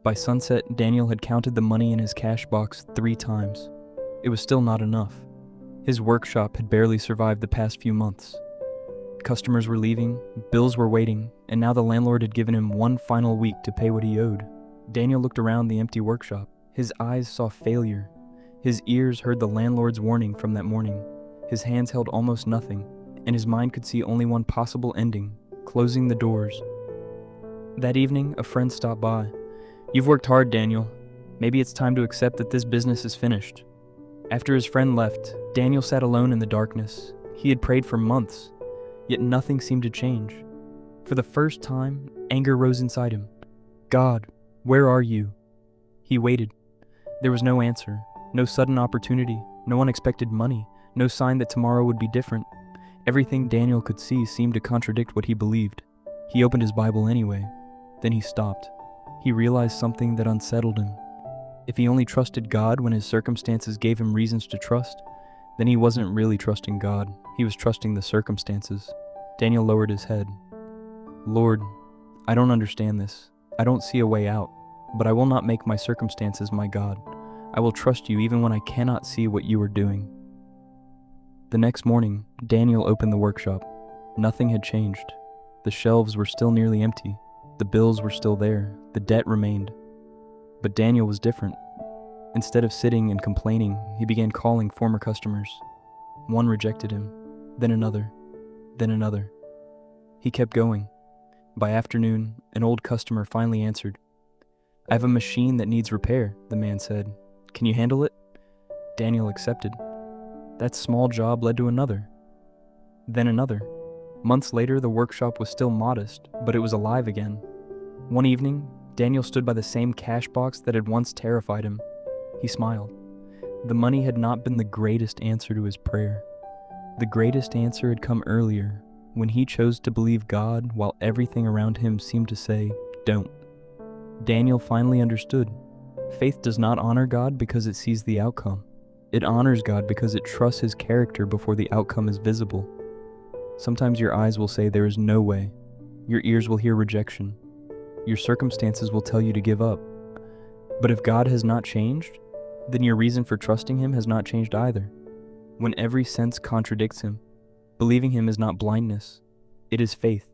By sunset, Daniel had counted the money in his cash box 3 times. It was still not enough. His workshop had barely survived the past few months. Customers were leaving, bills were waiting, and now the landlord had given him one final week to pay what he owed. Daniel looked around the empty workshop. His eyes saw failure. His ears heard the landlord's warning from that morning. His hands held almost nothing, and his mind could see only one possible ending: closing the doors. That evening, a friend stopped by. "You've worked hard, Daniel. Maybe it's time to accept that this business is finished." After his friend left, Daniel sat alone in the darkness. He had prayed for months, yet nothing seemed to change. For the first time, anger rose inside him. "God, where are you?" He waited. There was no answer, no sudden opportunity, no unexpected money, no sign that tomorrow would be different. Everything Daniel could see seemed to contradict what he believed. He opened his Bible anyway. Then he stopped. He realized something that unsettled him. If he only trusted God when his circumstances gave him reasons to trust, then he wasn't really trusting God. He was trusting the circumstances. Daniel lowered his head. "Lord, I don't understand this. I don't see a way out, but I will not make my circumstances my God. I will trust you even when I cannot see what you are doing." The next morning, Daniel opened the workshop. Nothing had changed. The shelves were still nearly empty. The bills were still there. The debt remained. But Daniel was different. Instead of sitting and complaining, he began calling former customers. One rejected him, then another, then another. He kept going. By afternoon, an old customer finally answered. "I have a machine that needs repair," the man said. "Can you handle it?" Daniel accepted. That small job led to another. Then another. Months later, the workshop was still modest, but it was alive again. One evening, Daniel stood by the same cash box that had once terrified him. He smiled. The money had not been the greatest answer to his prayer. The greatest answer had come earlier, when he chose to believe God while everything around him seemed to say, "Don't." Daniel finally understood. Faith does not honor God because it sees the outcome. It honors God because it trusts His character before the outcome is visible. Sometimes your eyes will say there is no way. Your ears will hear rejection. Your circumstances will tell you to give up. But if God has not changed, then your reason for trusting Him has not changed either. When every sense contradicts Him, believing Him is not blindness, it is faith.